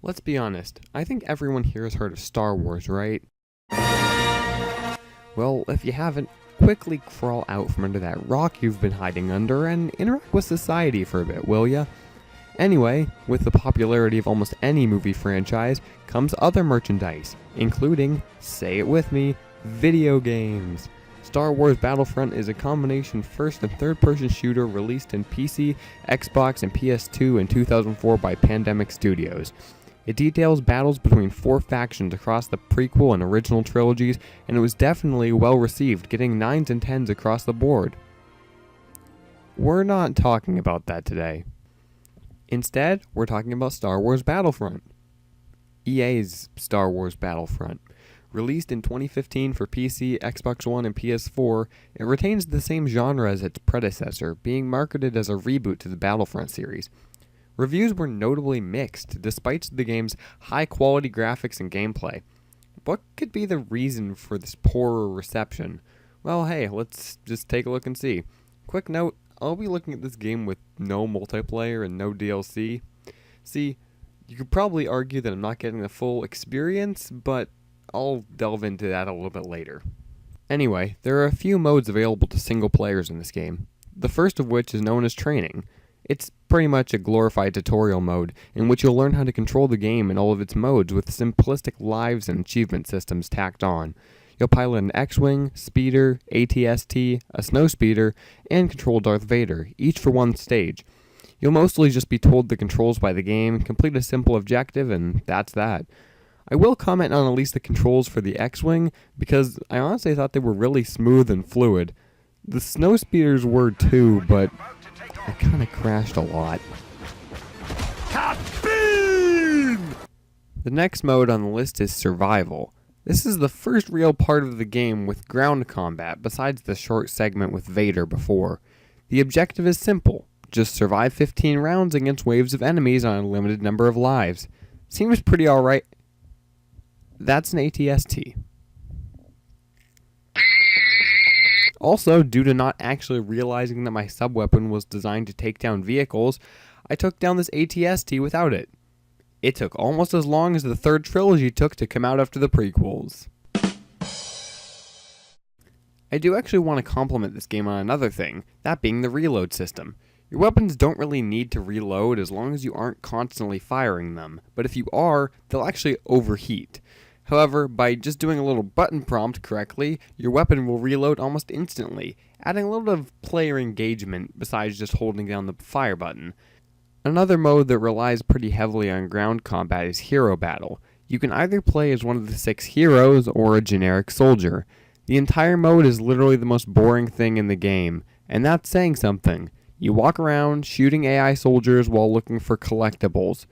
Let's be honest, I think everyone here has heard of Star Wars, right? Well, if you haven't, quickly crawl out from under that rock you've been hiding under and interact with society for a bit, will ya? Anyway, with the popularity of almost any movie franchise comes other merchandise, including, say it with me, video games. Star Wars Battlefront is a combination first and third-person shooter released in PC, Xbox, and PS2 in 2004 by Pandemic Studios. It details battles between 4 factions across the prequel and original trilogies, and it was definitely well received, getting 9s and 10s across the board. We're not talking about that today. Instead, we're talking about Star Wars Battlefront. EA's Star Wars Battlefront. Released in 2015 for PC, Xbox One, and PS4, it retains the same genre as its predecessor, being marketed as a reboot to the Battlefront series. Reviews were notably mixed, despite the game's high-quality graphics and gameplay. What could be the reason for this poorer reception? Well, hey, let's just take a look and see. Quick note, I'll be looking at this game with no multiplayer and no DLC. See, you could probably argue that I'm not getting the full experience, but I'll delve into that a little bit later. Anyway, there are a few modes available to single players in this game. The first of which is known as Training. It's pretty much a glorified tutorial mode, in which you'll learn how to control the game in all of its modes with simplistic lives and achievement systems tacked on. You'll pilot an X-Wing, Speeder, AT-ST, a Snowspeeder, and control Darth Vader, each for one stage. You'll mostly just be told the controls by the game, complete a simple objective, and that's that. I will comment on at least the controls for the X-Wing, because I honestly thought they were really smooth and fluid. The Snowspeeders were too, but I kinda crashed a lot. Kaboom! The next mode on the list is Survival. This is the first real part of the game with ground combat, besides the short segment with Vader before. The objective is simple. Just survive 15 rounds against waves of enemies on a limited number of lives. Seems pretty alright. That's an AT-ST. Also, due to not actually realizing that my sub-weapon was designed to take down vehicles, I took down this AT-ST without it. It took almost as long as the third trilogy took to come out after the prequels. I do actually want to compliment this game on another thing, that being the reload system. Your weapons don't really need to reload as long as you aren't constantly firing them, but if you are, they'll actually overheat. However, by just doing a little button prompt correctly, your weapon will reload almost instantly, adding a little bit of player engagement besides just holding down the fire button. Another mode that relies pretty heavily on ground combat is Hero Battle. You can either play as one of the 6 heroes or a generic soldier. The entire mode is literally the most boring thing in the game, and that's saying something. You walk around shooting AI soldiers while looking for collectibles.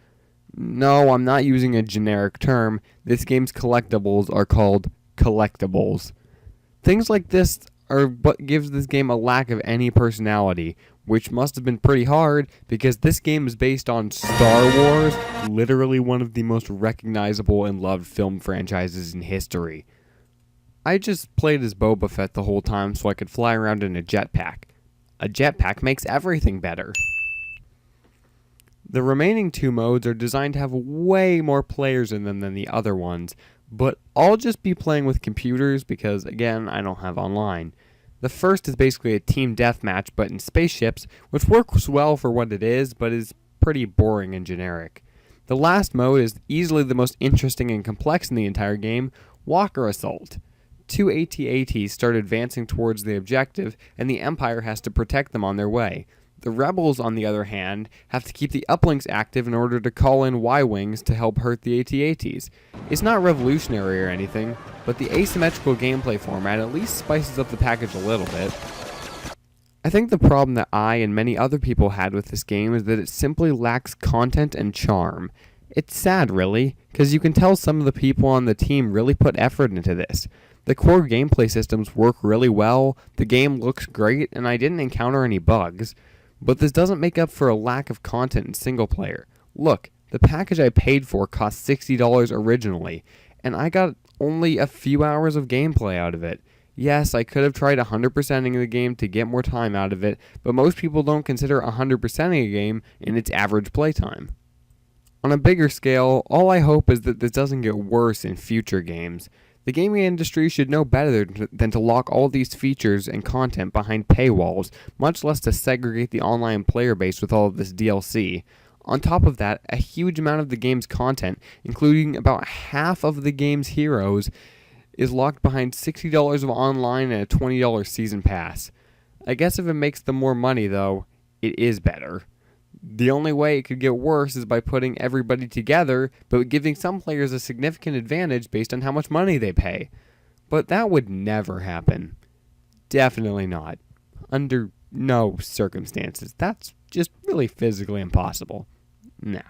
No, I'm not using a generic term. This game's collectibles are called collectibles. Things like this are what gives this game a lack of any personality, which must have been pretty hard because this game is based on Star Wars, literally one of the most recognizable and loved film franchises in history. I just played as Boba Fett the whole time so I could fly around in a jetpack. A jetpack makes everything better. The remaining 2 modes are designed to have way more players in them than the other ones, but I'll just be playing with computers because, again, I don't have online. The first is basically a team deathmatch, but in spaceships, which works well for what it is, but is pretty boring and generic. The last mode is easily the most interesting and complex in the entire game, Walker Assault. 2 AT-ATs start advancing towards the objective, and the Empire has to protect them on their way. The Rebels, on the other hand, have to keep the uplinks active in order to call in Y-Wings to help hurt the AT-ATs. It's not revolutionary or anything, but the asymmetrical gameplay format at least spices up the package a little bit. I think the problem that I and many other people had with this game is that it simply lacks content and charm. It's sad, really, because you can tell some of the people on the team really put effort into this. The core gameplay systems work really well, the game looks great, and I didn't encounter any bugs. But this doesn't make up for a lack of content in single player. Look, the package I paid for cost $60 originally, and I got only a few hours of gameplay out of it. Yes, I could have tried 100%ing the game to get more time out of it, but most people don't consider 100%ing a game in its average playtime. On a bigger scale, all I hope is that this doesn't get worse in future games. The gaming industry should know better than to lock all these features and content behind paywalls, much less to segregate the online player base with all of this DLC. On top of that, a huge amount of the game's content, including about half of the game's heroes, is locked behind $60 of online and a $20 season pass. I guess if it makes them more money, though, it is better. The only way it could get worse is by putting everybody together, but giving some players a significant advantage based on how much money they pay. But that would never happen. Definitely not. Under no circumstances. That's just really physically impossible. Nah.